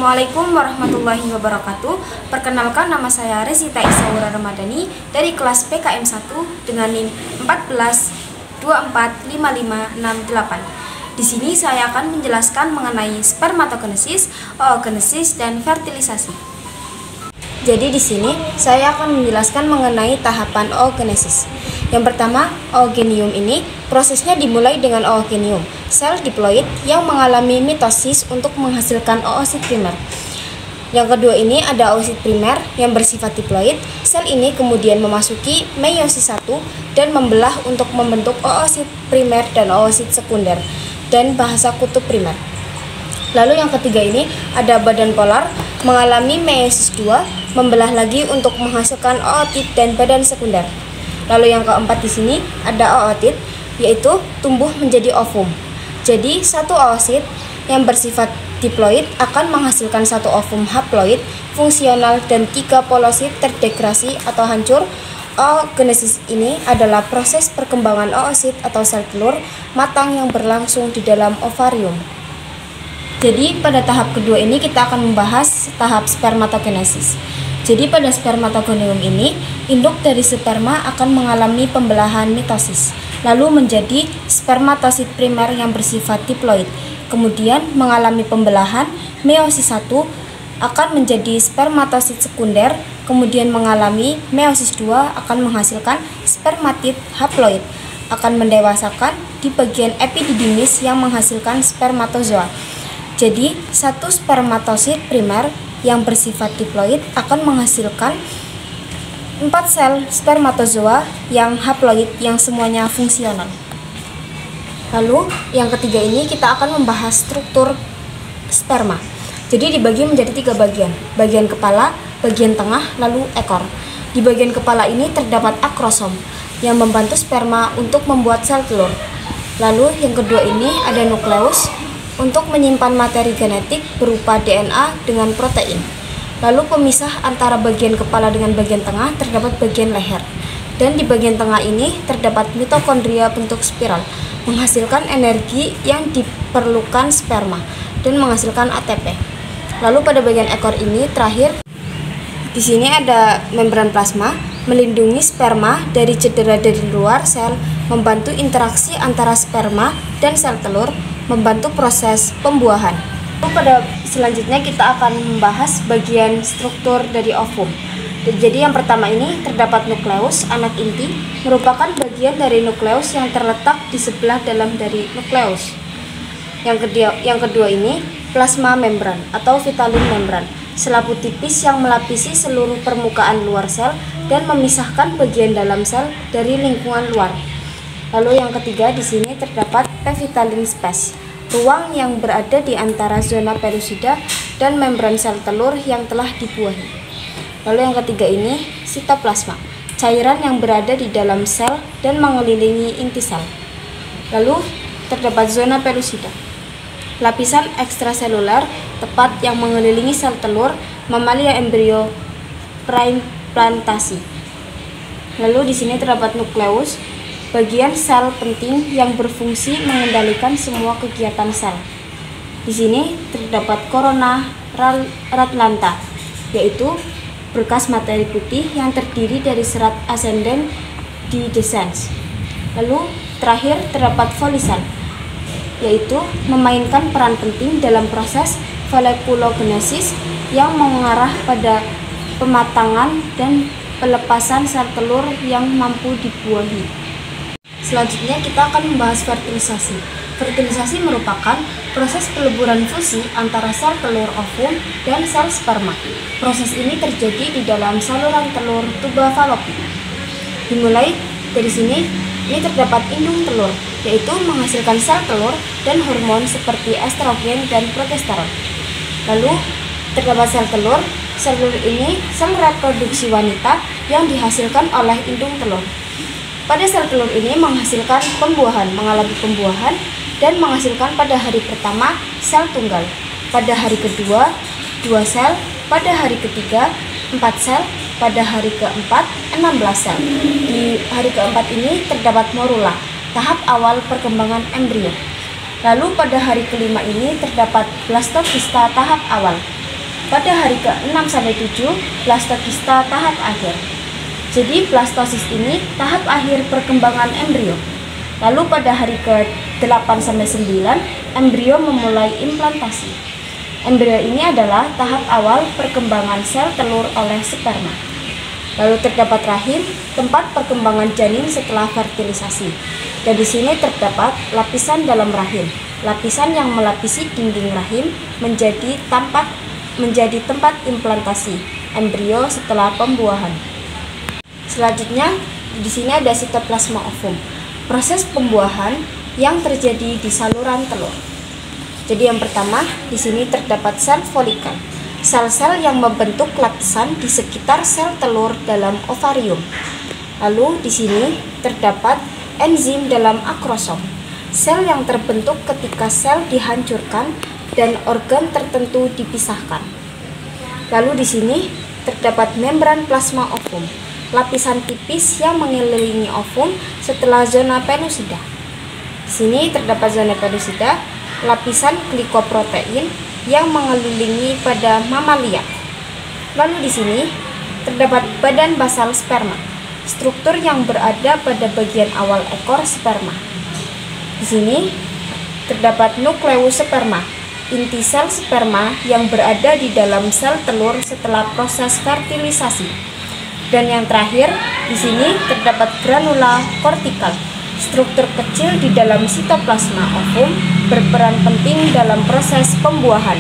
Assalamualaikum warahmatullahi wabarakatuh. Perkenalkan, nama saya Resita Isaura Ramadhani dari kelas PKM 1 dengan NIM 14245568. Di sini saya akan menjelaskan mengenai spermatogenesis, oogenesis, dan fertilisasi. Jadi di sini saya akan menjelaskan mengenai tahapan oogenesis. Yang pertama, oogenium ini prosesnya dimulai dengan oogenium, sel diploid yang mengalami mitosis untuk menghasilkan oosit primer. Yang kedua ini ada oosit primer yang bersifat diploid. Sel ini kemudian memasuki meiosis 1 dan membelah untuk membentuk oosit primer dan oosit sekunder dan bahasa kutub primer. Lalu yang ketiga ini ada badan polar mengalami meiosis 2, membelah lagi untuk menghasilkan ootit dan badan sekunder. Lalu yang keempat di sini ada ootit, yaitu tumbuh menjadi ovum. Jadi satu oosit yang bersifat diploid akan menghasilkan satu ovum haploid fungsional dan 3 polosit terdegrasi atau hancur. Oogenesis ini adalah proses perkembangan oosit atau sel telur matang yang berlangsung di dalam ovarium. Jadi pada tahap kedua ini kita akan membahas tahap spermatogenesis. Jadi pada spermatogonium ini, induk dari sperma akan mengalami pembelahan mitosis, lalu menjadi spermatosit primer yang bersifat diploid. Kemudian mengalami pembelahan meiosis 1 akan menjadi spermatosit sekunder, kemudian mengalami meiosis 2 akan menghasilkan spermatid haploid, akan mendewasakan di bagian epididymis yang menghasilkan spermatozoa. Jadi, satu spermatosit primer yang bersifat diploid akan menghasilkan 4 sel spermatozoa yang haploid yang semuanya fungsional. Lalu yang ketiga ini kita akan membahas struktur sperma. Jadi dibagi menjadi 3 bagian. Bagian kepala, bagian tengah, lalu ekor. Di bagian kepala ini terdapat akrosom yang membantu sperma untuk membuat sel telur. Lalu yang kedua ini ada nukleus untuk menyimpan materi genetik berupa DNA dengan protein. Lalu pemisah antara bagian kepala dengan bagian tengah terdapat bagian leher. Dan di bagian tengah ini terdapat mitokondria bentuk spiral, menghasilkan energi yang diperlukan sperma dan menghasilkan ATP. Lalu pada bagian ekor ini terakhir, di sini ada membran plasma melindungi sperma dari cedera dari luar sel, membantu interaksi antara sperma dan sel telur, membantu proses pembuahan. Pada selanjutnya kita akan membahas bagian struktur dari ovum. Jadi yang pertama ini terdapat nukleus, anak inti, merupakan bagian dari nukleus yang terletak di sebelah dalam dari nukleus. Yang kedua ini plasma membran atau vitelline membran, selaput tipis yang melapisi seluruh permukaan luar sel dan memisahkan bagian dalam sel dari lingkungan luar. Lalu yang ketiga di sini terdapat pevitallin space, ruang yang berada di antara zona pellucida dan membran sel telur yang telah dibuahi. Lalu yang ketiga ini sitoplasma, cairan yang berada di dalam sel dan mengelilingi inti sel. Lalu terdapat zona pellucida, lapisan ekstraseluler tepat yang mengelilingi sel telur, mamalia embrio preimplantasi. Lalu di sini terdapat nukleus, bagian sel penting yang berfungsi mengendalikan semua kegiatan sel. Di sini terdapat corona ratlanta, yaitu berkas materi putih yang terdiri dari serat ascendens di descens. Lalu terakhir terdapat folisan, yaitu memainkan peran penting dalam proses folikulogenesis yang mengarah pada pematangan dan pelepasan sel telur yang mampu dibuahi. Selanjutnya kita akan membahas fertilisasi. Fertilisasi merupakan proses peleburan fusi antara sel telur ovum dan sel sperma. Proses ini terjadi di dalam saluran telur tuba falopi. Dimulai dari sini, ini terdapat indung telur, yaitu menghasilkan sel telur dan hormon seperti estrogen dan progesteron. Lalu terdapat sel telur ini sel reproduksi wanita yang dihasilkan oleh indung telur. Pada sel telur ini menghasilkan pembuahan, mengalami pembuahan dan menghasilkan pada hari pertama sel tunggal, pada hari kedua 2 sel, pada hari ketiga 4 sel, pada hari keempat 16 sel. Di hari keempat ini terdapat morula, tahap awal perkembangan embrio. Lalu pada hari kelima ini terdapat blastopista tahap awal. pada hari ke-6-7 blastogista tahap akhir. Jadi blastosis ini tahap akhir perkembangan embrio. Lalu pada hari ke-8-9 embrio memulai implantasi. Embrio ini adalah tahap awal perkembangan sel telur oleh sperma. Lalu terdapat rahim, tempat perkembangan janin setelah fertilisasi. Dan di sini terdapat lapisan dalam rahim. Lapisan yang melapisi dinding rahim menjadi tempat implantasi embrio setelah pembuahan. Selanjutnya, di sini ada sitoplasma ovum. Proses pembuahan yang terjadi di saluran telur. Jadi yang pertama, di sini terdapat sel folikel. Sel-sel yang membentuk lapisan di sekitar sel telur dalam ovarium. Lalu di sini terdapat enzim dalam akrosom. Sel yang terbentuk ketika sel dihancurkan dan organ tertentu dipisahkan. Lalu di sini terdapat membran plasma ovum. Lapisan tipis yang mengelilingi ovum setelah zona pelusida. Di sini terdapat zona pelusida, lapisan glikoprotein yang mengelilingi pada mamalia. Lalu di sini terdapat badan basal sperma, struktur yang berada pada bagian awal ekor sperma. Di sini terdapat nukleus sperma, inti sel sperma yang berada di dalam sel telur setelah proses fertilisasi. Dan yang terakhir, di sini terdapat granula kortikal. Struktur kecil di dalam sitoplasma ovum berperan penting dalam proses pembuahan.